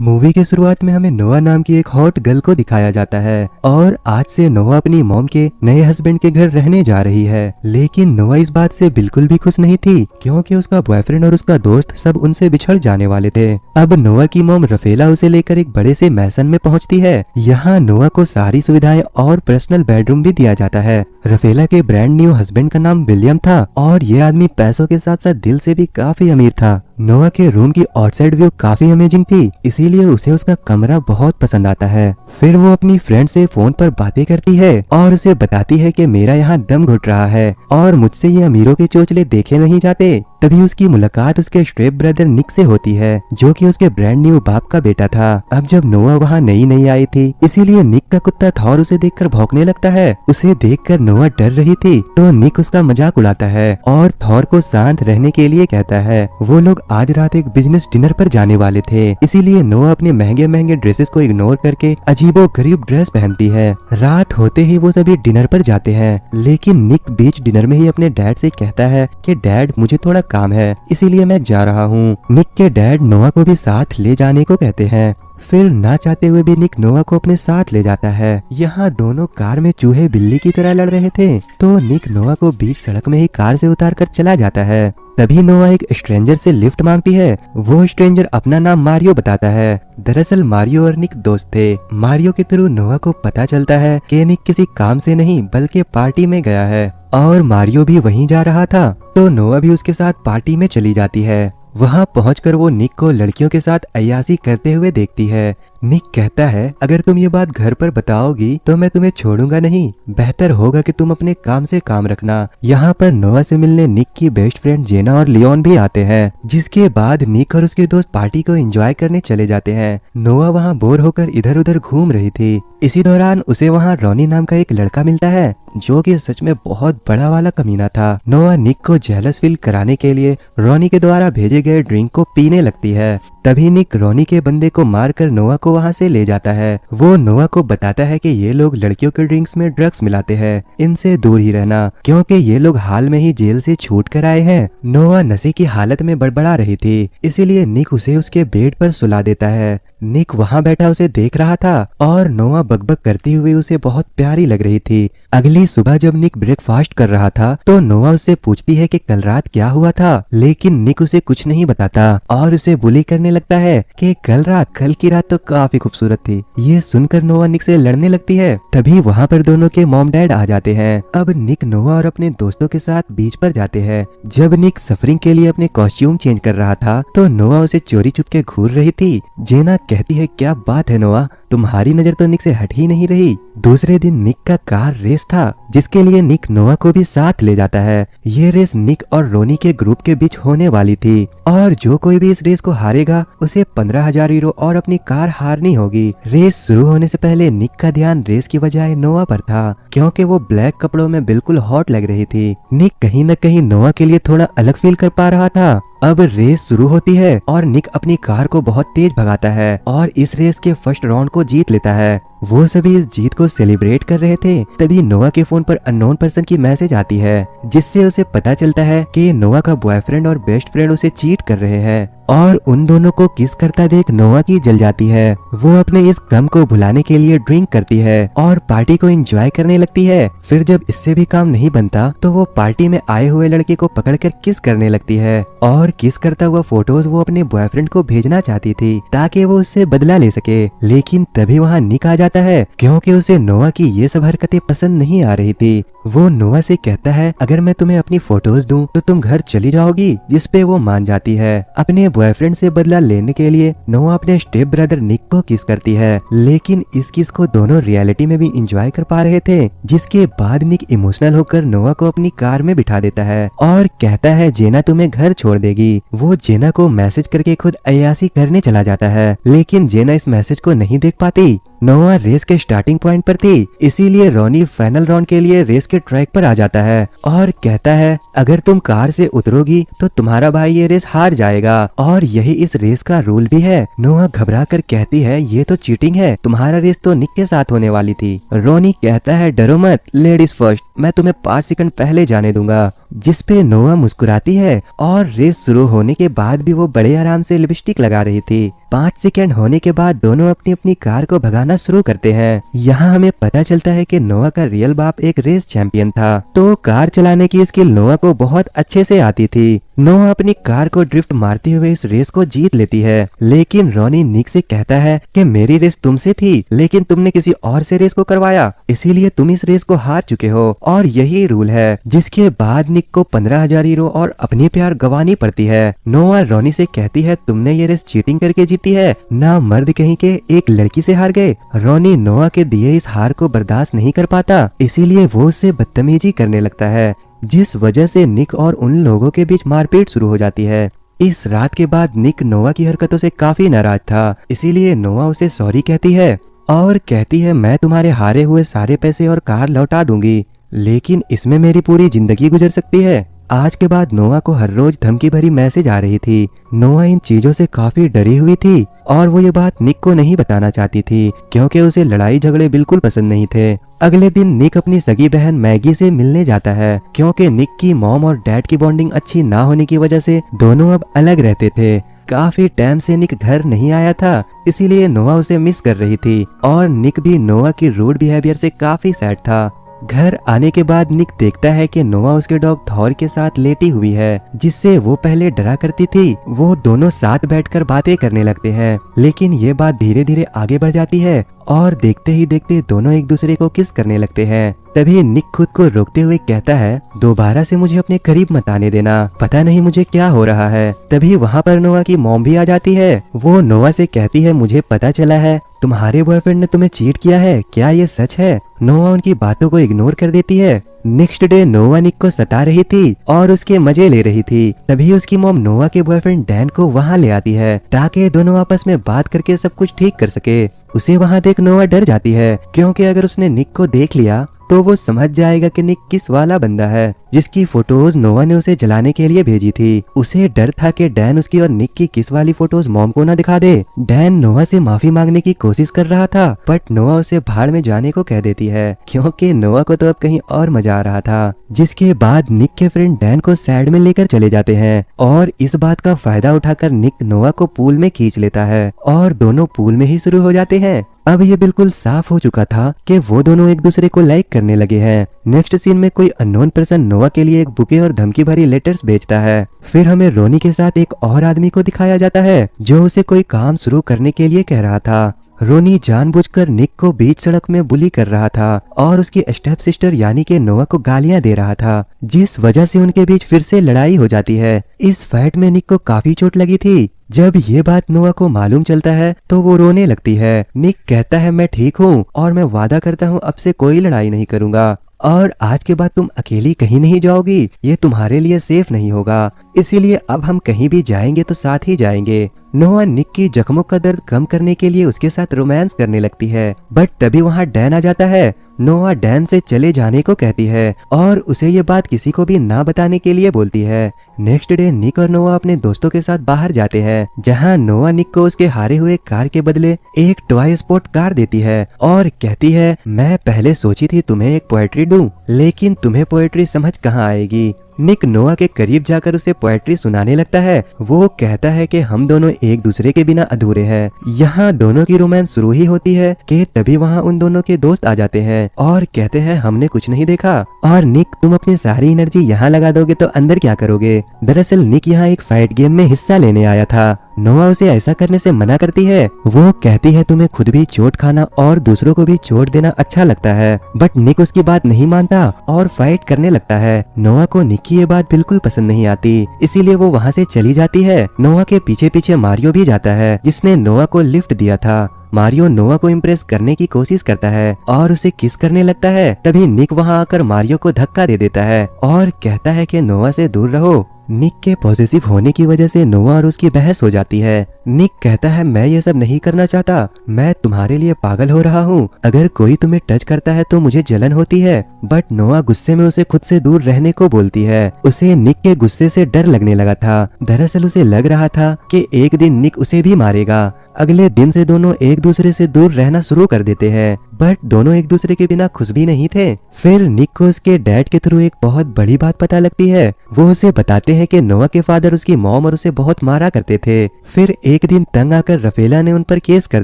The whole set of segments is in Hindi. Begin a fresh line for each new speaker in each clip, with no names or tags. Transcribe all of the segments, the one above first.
मूवी के शुरुआत में हमें नोआ नाम की एक हॉट गर्ल को दिखाया जाता है और आज से नोआ अपनी मॉम के नए हस्बैंड के घर रहने जा रही है। लेकिन नोआ इस बात से बिल्कुल भी खुश नहीं थी क्योंकि उसका बॉयफ्रेंड और उसका दोस्त सब उनसे बिछड़ जाने वाले थे। अब नोआ की मॉम रफेला उसे लेकर एक बड़े से मैसन में पहुंचती है। यहाँ नोआ को सारी सुविधाएं और पर्सनल बेडरूम भी दिया जाता है। रफेला के ब्रांड न्यू हस्बैंड का नाम विलियम था और ये आदमी पैसों के साथ साथ दिल से भी काफी अमीर था। नोआ के रूम की आउटसाइड व्यू काफी अमेजिंग थी, इसीलिए उसे उसका कमरा बहुत पसंद आता है। फिर वो अपनी फ्रेंड से फोन पर बातें करती है और उसे बताती है कि मेरा यहाँ दम घुट रहा है और मुझसे ये अमीरों के चोचले देखे नहीं जाते। तभी उसकी मुलाकात उसके स्ट्रेप ब्रदर निक से होती है जो कि उसके ब्रांड न्यू बाप का बेटा था। अब जब नोआ वहाँ नई आई थी, इसीलिए निक का कुत्ता थॉर उसे देखकर भौंकने लगता है। उसे देखकर नोआ डर रही थी तो निक उसका मजाक उड़ाता है और थॉर को शांत रहने के लिए कहता है। वो लोग आज रात एक बिजनेस डिनर पर जाने वाले थे, इसीलिए नोआ अपने महंगे महंगे ड्रेसेस को इग्नोर करके अजीबो गरीब ड्रेस पहनती है। रात होते ही वो सभी डिनर पर जाते हैं, लेकिन निक बीच डिनर में ही अपने डैड से कहता है कि डैड मुझे थोड़ा काम है, इसीलिए मैं जा रहा हूँ। निक के डैड नोआ को भी साथ ले जाने को कहते हैं। फिर ना चाहते हुए भी निक नोआ को अपने साथ ले जाता है। यहाँ दोनों कार में चूहे बिल्ली की तरह लड़ रहे थे तो निक नोआ को बीच सड़क में ही कार से उतार कर चला जाता है। तभी नोआ एक स्ट्रेंजर से लिफ्ट मांगती है। वो स्ट्रेंजर अपना नाम मारियो बताता है। दरअसल मारियो और निक दोस्त थे। मारियो के थ्रू नोआ को पता चलता है कि निक किसी काम से नहीं बल्कि पार्टी में गया है और मारियो भी वहीं जा रहा था, तो नोआ भी उसके साथ पार्टी में चली जाती है। वहाँ पहुंचकर वो निक को लड़कियों के साथ अय्याशी करते हुए देखती है। निक कहता है अगर तुम ये बात घर पर बताओगी तो मैं तुम्हें छोड़ूंगा नहीं, बेहतर होगा कि तुम अपने काम से काम रखना। यहाँ पर नोआ से मिलने निक की बेस्ट फ्रेंड जेना और लियोन भी आते हैं, जिसके बाद निक और उसके दोस्त पार्टी को एंजॉय करने चले जाते हैं। नोआ वहाँ बोर होकर इधर उधर घूम रही थी। इसी दौरान उसे वहाँ रॉनी नाम का एक लड़का मिलता है जो कि सच में बहुत बड़ा वाला कमीना था। नोआ निक को जेलस फील कराने के लिए रॉनी के द्वारा भेजे गए ड्रिंक को पीने लगती है। तभी निक रॉनी के बंदे को मारकर नोआ को वहाँ से ले जाता है। वो नोआ को बताता है कि ये लोग लड़कियों के ड्रिंक्स में ड्रग्स मिलाते हैं, इनसे दूर ही रहना क्योंकि ये लोग हाल में ही जेल से छूट कर आए हैं। नोआ नशे की हालत में बड़बड़ा रही थी, इसीलिए निक उसे उसके बेड पर सुला देता है। निक वहाँ बैठा उसे देख रहा था और नोआ बकबक करती हुई उसे बहुत प्यारी लग रही थी। अगली सुबह जब निक ब्रेकफास्ट कर रहा था तो नोआ उससे पूछती है कि कल रात क्या हुआ था, लेकिन निक उसे कुछ नहीं बताता और उसे बुली करने लगता है कि कल की रात तो काफी खूबसूरत थी। ये सुनकर नोआ निक से लड़ने लगती है। तभी वहाँ पर दोनों के मॉम डैड आ जाते हैं। अब निक नोआ और अपने दोस्तों के साथ बीच पर जाते हैं। जब निक सफरिंग के लिए अपने कॉस्ट्यूम चेंज कर रहा था तो नोआ उसे चोरी चुपके घूर रही थी। जेना कहती है क्या बात है नोआ, तुम्हारी नजर तो निक से हट ही नहीं रही। दूसरे दिन निक का कार रेस था जिसके लिए निक नोआ को भी साथ ले जाता है। ये रेस निक और रोनी के ग्रुप के बीच होने वाली थी और जो कोई भी इस रेस को हारेगा उसे 15,000 यूरो और अपनी कार हारनी होगी। रेस शुरू होने से पहले निक का ध्यान रेस की बजाय नोआ पर था क्योंकि वो ब्लैक कपड़ों में बिल्कुल हॉट लग रही थी। निक कहीं न कहीं नोआ के लिए थोड़ा अलग फील कर पा रहा था। अब रेस शुरू होती है और निक अपनी कार को बहुत तेज भगाता है और इस रेस के फर्स्ट राउंड को जीत लेता है। वो सभी इस जीत को सेलिब्रेट कर रहे थे। तभी नोआ के फोन पर अननोन पर्सन की मैसेज आती है जिससे उसे पता चलता है कि नोआ का बॉयफ्रेंड और बेस्ट फ्रेंड उसे चीट कर रहे हैं और उन दोनों को किस करता देख नोआ की जल जाती है। वो अपने इस गम को भुलाने के लिए ड्रिंक करती है और पार्टी को एंजॉय करने लगती है। फिर जब इससे भी काम नहीं बनता तो वो पार्टी में आए हुए लड़के को पकड़कर किस करने लगती है और किस करता हुआ फोटोज वो अपने बॉयफ्रेंड को भेजना चाहती थी ताकि वो उससे बदला ले सके। लेकिन तभी वहाँ निक आ जाता है क्योंकि उसे नोआ की ये सब हरकतें पसंद नहीं आ रही थी। वो नोआ से कहता है अगर मैं तुम्हें अपनी फोटोज दूं तो तुम घर चली जाओगी, जिस पे वो मान जाती है। अपने बॉयफ्रेंड से बदला लेने के लिए नोआ अपने स्टेप ब्रदर निक को किस करती है, लेकिन इस किस को दोनों रियलिटी में भी एंजॉय कर पा रहे थे। जिसके बाद निक इमोशनल होकर नोआ को अपनी कार में बिठा देता है और कहता है जेना तुम्हें घर छोड़ देगी। वो जेना को मैसेज करके खुद अय्याशी करने चला जाता है, लेकिन जेना इस मैसेज को नहीं देख पाती। नोआ रेस के स्टार्टिंग पॉइंट पर थी, इसीलिए रॉनी फाइनल राउंड के लिए रेस के ट्रैक पर आ जाता है और कहता है अगर तुम कार से उतरोगी तो तुम्हारा भाई ये रेस हार जाएगा और यही इस रेस का रूल भी है। नोआ घबरा कर कहती है ये तो चीटिंग है, तुम्हारा रेस तो निक के साथ होने वाली थी। रॉनी कहता है डरो मत, लेडीज फर्स्ट, मैं तुम्हें 5 सेकंड पहले जाने दूंगा। जिसपे नोआ मुस्कुराती है और रेस शुरू होने के बाद भी वो बड़े आराम से लिपस्टिक लगा रही थी। 5 सेकंड होने के बाद दोनों अपनी अपनी कार को भगाना शुरू करते हैं। यहाँ हमें पता चलता है कि नोआ का रियल बाप एक रेस चैंपियन था, तो कार चलाने की स्किल नोआ को बहुत अच्छे से आती थी। नोआ अपनी कार को ड्रिफ्ट मारते हुए इस रेस को जीत लेती है, लेकिन रॉनी निक से कहता है कि मेरी रेस तुमसे थी, लेकिन तुमने किसी और से रेस को करवाया, इसीलिए तुम इस रेस को हार चुके हो और यही रूल है। जिसके बाद निक को 15,000 यूरो और अपनी प्यार गंवानी पड़ती है। नोआ रॉनी से कहती है तुमने ये रेस चीटिंग करके जीती है, ना मर्द कहीं के एक लड़की से हार गए। रॉनी नोआ के दिए इस हार को बर्दाश्त नहीं कर पाता, इसीलिए वो उससे बदतमीजी करने लगता है, जिस वजह से निक और उन लोगों के बीच मारपीट शुरू हो जाती है। इस रात के बाद निक नोआ की हरकतों से काफी नाराज था, इसीलिए नोआ उसे सॉरी कहती है और कहती है मैं तुम्हारे हारे हुए सारे पैसे और कार लौटा दूंगी, लेकिन इसमें मेरी पूरी जिंदगी गुजर सकती है। आज के बाद नोआ को हर रोज धमकी भरी मैसेज आ रही थी। नोआ इन चीजों से काफी डरी हुई थी और वो ये बात निक को नहीं बताना चाहती थी, क्योंकि उसे लड़ाई झगड़े बिल्कुल पसंद नहीं थे। अगले दिन निक अपनी सगी बहन मैगी से मिलने जाता है, क्योंकि निक की मॉम और डैड की बॉन्डिंग अच्छी ना होने की वजह से दोनों अब अलग रहते थे। काफी टाइम से निक घर नहीं आया था, इसीलिए नोआ उसे मिस कर रही थी और निक भी नोआ की रूड बिहेवियर से काफी सैड था। घर आने के बाद निक देखता है कि नोआ उसके डॉग थॉर के साथ लेटी हुई है, जिससे वो पहले डरा करती थी। वो दोनों साथ बैठकर बातें करने लगते हैं, लेकिन ये बात धीरे धीरे आगे बढ़ जाती है और देखते ही देखते दोनों एक दूसरे को किस करने लगते हैं। तभी निक खुद को रोकते हुए कहता है दोबारा से मुझे अपने करीब मत आने देना, पता नहीं मुझे क्या हो रहा है। तभी वहाँ पर नोआ की मॉम भी आ जाती है। वो नोआ से कहती है मुझे पता चला है तुम्हारे बॉयफ्रेंड ने तुम्हें चीट किया है, क्या ये सच है? नोआ उनकी बातों को इग्नोर कर देती है। नेक्स्ट डे नोआ निक को सता रही थी और उसके मजे ले रही थी। तभी उसकी मॉम नोआ के बॉयफ्रेंड डैन को वहाँ ले आती है, ताकि दोनों आपस में बात करके सब कुछ ठीक कर सके। उसे वहाँ देख नोआ डर जाती है, क्योंकि अगर उसने निक को देख लिया तो वो समझ जाएगा कि निक किस वाला बंदा है, जिसकी फोटोज नोआ ने उसे जलाने के लिए भेजी थी। उसे डर था कि डैन उसकी और निक की किस वाली फोटोज मॉम को ना दिखा दे। डैन नोआ से माफी मांगने की कोशिश कर रहा था, बट नोआ उसे भाड़ में जाने को कह देती है, क्योंकि नोआ को तो अब कहीं और मजा आ रहा था। जिसके बाद निक के फ्रेंड डैन को सैड में लेकर चले जाते हैं और इस बात का फायदा उठाकर निक नोआ को पूल में खींच लेता है और दोनों पूल में ही शुरू हो जाते हैं। अब ये बिल्कुल साफ हो चुका था कि वो दोनों एक दूसरे को लाइक करने लगे हैं। नेक्स्ट सीन में कोई अननोन पर्सन नोआ के लिए एक बुके और धमकी भरी लेटर्स भेजता है। फिर हमें रोनी के साथ एक और आदमी को दिखाया जाता है, जो उसे कोई काम शुरू करने के लिए कह रहा था। रोनी जानबूझकर निक को बीच सड़क में बुली कर रहा था और उसकी स्टेप सिस्टर यानी कि नोआ को गालियां दे रहा था, जिस वजह से उनके बीच फिर से लड़ाई हो जाती है। इस फाइट में निक को काफी चोट लगी थी। जब ये बात नोआ को मालूम चलता है तो वो रोने लगती है। निक कहता है मैं ठीक हूँ और मैं वादा करता हूँ अब से कोई लड़ाई नहीं करूंगा और आज के बाद तुम अकेली कहीं नहीं जाओगी, ये तुम्हारे लिए सेफ नहीं होगा, इसीलिए अब हम कहीं भी जाएंगे तो साथ ही जाएंगे। नोआ निक की जख्मों का दर्द कम करने के लिए उसके साथ रोमांस करने लगती है, बट तभी वहाँ डैन आ जाता है। नोआ डैन से चले जाने को कहती है और उसे ये बात किसी को भी ना बताने के लिए बोलती है। नेक्स्ट डे निक और नोआ अपने दोस्तों के साथ बाहर जाते हैं, जहाँ नोआ निक को उसके हारे हुए कार के बदले एक टॉय स्पोर्ट कार देती है और कहती है मैं पहले सोची थी तुम्हें एक पोएट्री दूं, लेकिन तुम्हें पोएट्री समझ कहाँ आएगी। निक नोआ के करीब जाकर उसे पोएट्री सुनाने लगता है। वो कहता है कि हम दोनों एक दूसरे के बिना अधूरे हैं। यहाँ दोनों की रोमांस शुरू ही होती है कि तभी वहाँ उन दोनों के दोस्त आ जाते हैं और कहते हैं हमने कुछ नहीं देखा और निक तुम अपनी सारी एनर्जी यहाँ लगा दोगे तो अंदर क्या करोगे। दरअसल निक यहाँ एक फाइट गेम में हिस्सा लेने आया था। नोआ उसे ऐसा करने से मना करती है। वो कहती है तुम्हें खुद भी चोट खाना और दूसरों को भी चोट देना अच्छा लगता है, बट निक उसकी बात नहीं मानता और फाइट करने लगता है। नोआ को निक की ये बात बिल्कुल पसंद नहीं आती, इसीलिए वो वहाँ से चली जाती है। नोआ के पीछे पीछे मारियो भी जाता है, जिसने नोआ को लिफ्ट दिया था। मारियो नोआ को इम्प्रेस करने की कोशिश करता है और उसे किस करने लगता है। तभी निक वहाँ आकर मारियो को धक्का दे देता है और कहता है कि नोआ से दूर रहो। निक के पॉजिटिव होने की वजह से नोआ और उसकी बहस हो जाती है। निक कहता है मैं ये सब नहीं करना चाहता, मैं तुम्हारे लिए पागल हो रहा हूँ, अगर कोई तुम्हें टच करता है तो मुझे जलन होती है। बट नोआ गुस्से में उसे खुद से दूर रहने को बोलती है। उसे निक के गुस्से से डर लगने लगा था। दरअसल उसे लग रहा था कि एक दिन निक उसे भी मारेगा। अगले दिन से दोनों एक दूसरे से दूर रहना शुरू कर देते हैं। बट दोनों एक दूसरे के बिना खुश भी नहीं थे। फिर निक को उसके डैड के थ्रू एक बहुत बड़ी बात पता लगती है। वो उसे बताते हैं कि नोआ के फादर उसकी मॉम और उसे बहुत मारा करते थे। फिर एक दिन तंग आकर रफेला ने उन पर केस कर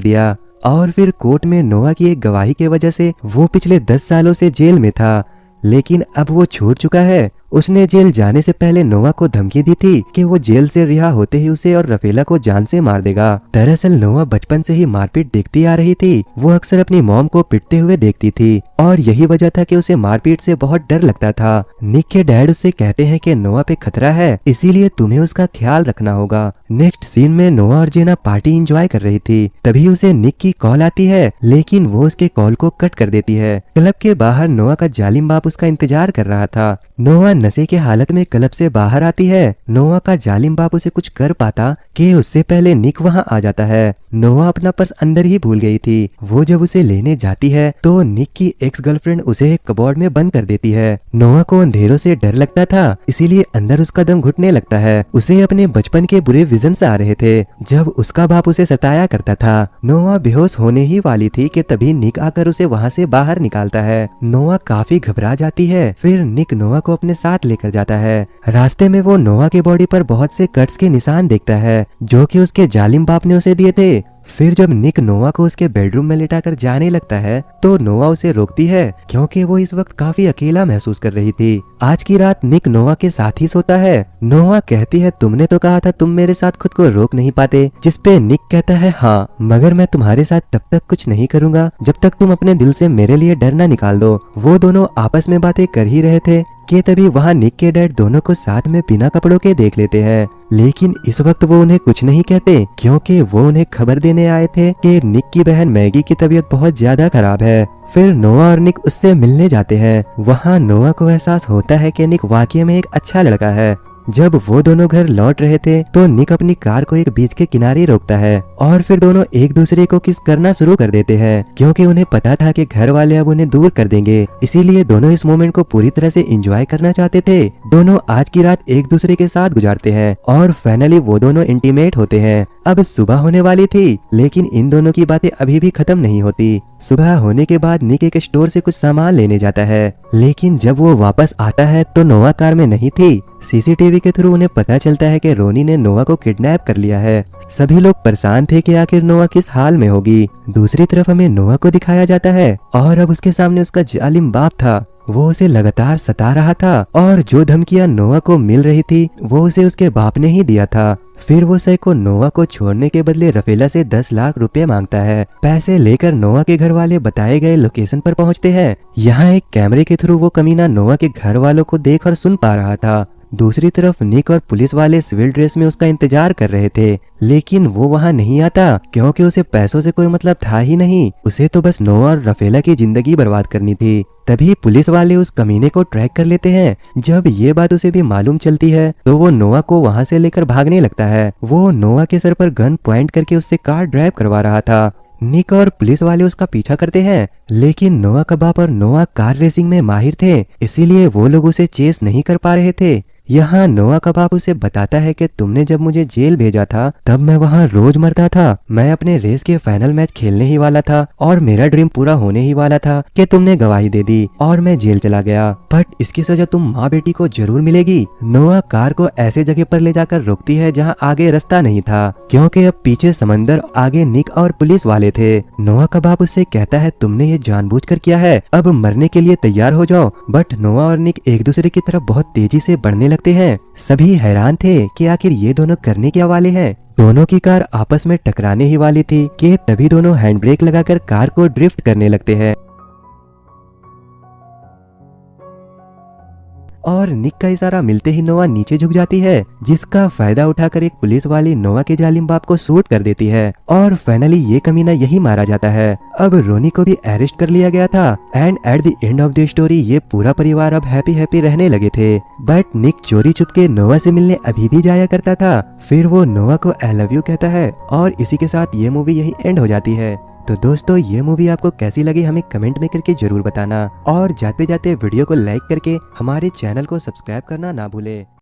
दिया और फिर कोर्ट में नोआ की एक गवाही की वजह से वो पिछले 10 सालों से जेल में था, लेकिन अब वो छूट चुका है। उसने जेल जाने से पहले नोआ को धमकी दी थी कि वो जेल से रिहा होते ही उसे और रफेला को जान से मार देगा। दरअसल नोआ बचपन से ही मारपीट देखती आ रही थी। वो अक्सर अपनी मॉम को पिटते हुए देखती थी और यही वजह था कि उसे मारपीट से बहुत डर लगता था। निक के डैड उससे कहते हैं कि नोआ पे खतरा है, इसीलिए तुम्हें उसका ख्याल रखना होगा। नेक्स्ट सीन में नोआ और जेना पार्टी एंजॉय कर रही थी, तभी उसे निक की कॉल आती है, लेकिन वो उसके कॉल को कट कर देती है। क्लब के बाहर नोआ का जालिम बाप उसका इंतजार कर रहा था। नोआ नशे के हालत में क्लब से बाहर आती है। नोआ का जालिम बाप उसे कुछ कर पाता कि उससे पहले निक वहां आ जाता है। नोआ अपना पर्स अंदर ही भूल गई थी। वो जब उसे लेने जाती है तो निक की एक्स गर्लफ्रेंड उसे एक कबोर्ड में बंद कर देती है। नोआ को अंधेरों से डर लगता था, इसीलिए अंदर उसका दम घुटने लगता है। उसे अपने बचपन के बुरे विजन्स आ रहे थे जब उसका बाप उसे सताया करता था। नोआ बेहोश होने ही वाली थी कि तभी निक आकर उसे वहाँ से बाहर निकालता है। नोआ काफी घबरा जाती है। फिर निक नोआ को अपने साथ लेकर जाता है। रास्ते में वो नोआ के बॉडी पर बहुत से कट्स के निशान देखता है जो कि उसके जालिम बाप ने उसे दिए थे। फिर जब निक नोआ को उसके बेडरूम में लिटाकर जाने लगता है तो नोआ उसे रोकती है क्योंकि वो इस वक्त काफी अकेला महसूस कर रही थी। आज की रात निक नोआ के साथ ही सोता है। नोआ कहती है तुमने तो कहा था तुम मेरे साथ खुद को रोक नहीं पाते, जिसपे निक कहता है हाँ, मगर मैं तुम्हारे साथ तब तक कुछ नहीं करूंगा जब तक तुम अपने दिल से मेरे लिए डर ना निकाल दो। वो दोनों आपस में बातें कर ही रहे थे कि तभी वहाँ निक के डैड दोनों को साथ में बिना कपड़ों के देख लेते हैं, लेकिन इस वक्त वो उन्हें कुछ नहीं कहते क्योंकि वो उन्हें खबर देने आए थे कि निक की बहन मैगी की तबीयत बहुत ज्यादा खराब है। फिर नोआ और निक उससे मिलने जाते हैं। वहाँ नोआ को एहसास होता है कि निक वाकई में एक अच्छा लड़का है। जब वो दोनों घर लौट रहे थे तो निक अपनी कार को एक बीच के किनारे रोकता है और फिर दोनों एक दूसरे को किस करना शुरू कर देते हैं क्योंकि उन्हें पता था कि घर वाले अब उन्हें दूर कर देंगे, इसीलिए दोनों इस मोमेंट को पूरी तरह से एंजॉय करना चाहते थे। दोनों आज की रात एक दूसरे के साथ गुजारते हैं और फाइनली वो दोनों इंटीमेट होते हैं। अब सुबह होने वाली थी, लेकिन इन दोनों की बातें अभी भी खत्म नहीं होती। सुबह होने के बाद निक एक स्टोर से कुछ सामान लेने जाता है, लेकिन जब वो वापस आता है तो नोआ कार में नहीं थी। सीसीटीवी के थ्रू उन्हें पता चलता है कि रोनी ने नोआ को किडनैप कर लिया है। सभी लोग परेशान थे कि आखिर नोआ किस हाल में होगी। दूसरी तरफ हमें नोआ को दिखाया जाता है और अब उसके सामने उसका जालिम बाप था। वो उसे लगातार सता रहा था और जो धमकियां नोआ को मिल रही थी वो उसे उसके बाप ने ही दिया था। फिर वो साइको नोआ को छोड़ने के बदले रफेला से 10 लाख रुपए मांगता है। पैसे लेकर नोआ के घर वाले बताए गए लोकेशन पर पहुंचते हैं। यहाँ एक कैमरे के थ्रू वो कमीना नोआ के घर वालों को देख और सुन पा रहा था। दूसरी तरफ निक और पुलिस वाले सिविल ड्रेस में उसका इंतजार कर रहे थे, लेकिन वो वहाँ नहीं आता क्योंकि उसे पैसों से कोई मतलब था ही नहीं। उसे तो बस नोआ और रफेला की जिंदगी बर्बाद करनी थी। तभी पुलिस वाले उस कमीने को ट्रैक कर लेते हैं। जब ये बात उसे भी मालूम चलती है तो वो नोआ को वहाँ से लेकर भागने लगता है। वो नोआ के सर पर गन पॉइंट करके उससे कार ड्राइव करवा रहा था। निक और पुलिस वाले उसका पीछा करते हैं, लेकिन नोआ का बाप और नोआ कार रेसिंग में माहिर थे, इसीलिए वो लोग उसे चेस नहीं कर पा रहे थे। यहाँ नोआ का बाप उसे बताता है कि तुमने जब मुझे जेल भेजा था तब मैं वहाँ रोज मरता था। मैं अपने रेस के फाइनल मैच खेलने ही वाला था और मेरा ड्रीम पूरा होने ही वाला था कि तुमने गवाही दे दी और मैं जेल चला गया, बट इसकी सजा तुम माँ बेटी को जरूर मिलेगी। नोआ कार को ऐसे जगह पर ले जाकर रोकती है जहाँ आगे रास्ता नहीं था क्योंकि अब पीछे समंदर, आगे निक और पुलिस वाले थे। नोआ का बाप उससे कहता है तुमने ये जानबूझकर किया है, अब मरने के लिए तैयार हो जाओ। बट नोआ और निक एक दूसरे की तरफ बहुत तेजी से बढ़ने लगते हैं। सभी हैरान थे कि आखिर ये दोनों करने क्या वाले हैं। दोनों की कार आपस में टकराने ही वाली थी कि तभी दोनों हैंड ब्रेक लगाकर कार को ड्रिफ्ट करने लगते हैं और निक का इशारा मिलते ही नोआ नीचे झुक जाती है, जिसका फायदा उठाकर एक पुलिस वाली नोआ के जालिम बाप को शूट कर देती है और फाइनली ये कमीना यही मारा जाता है। अब रोनी को भी अरेस्ट कर लिया गया था and at the end of the story ये पूरा परिवार अब हैप्पी रहने लगे थे। बट निक चोरी चुपके नोआ से मिलने अभी भी जाया करता था। फिर वो नोआ को आई लव यू कहता है और इसी के साथ ये मूवी यही एंड हो जाती है। तो दोस्तों ये मूवी आपको कैसी लगी हमें कमेंट में करके जरूर बताना और जाते जाते वीडियो को लाइक करके हमारे चैनल को सब्सक्राइब करना ना भूले।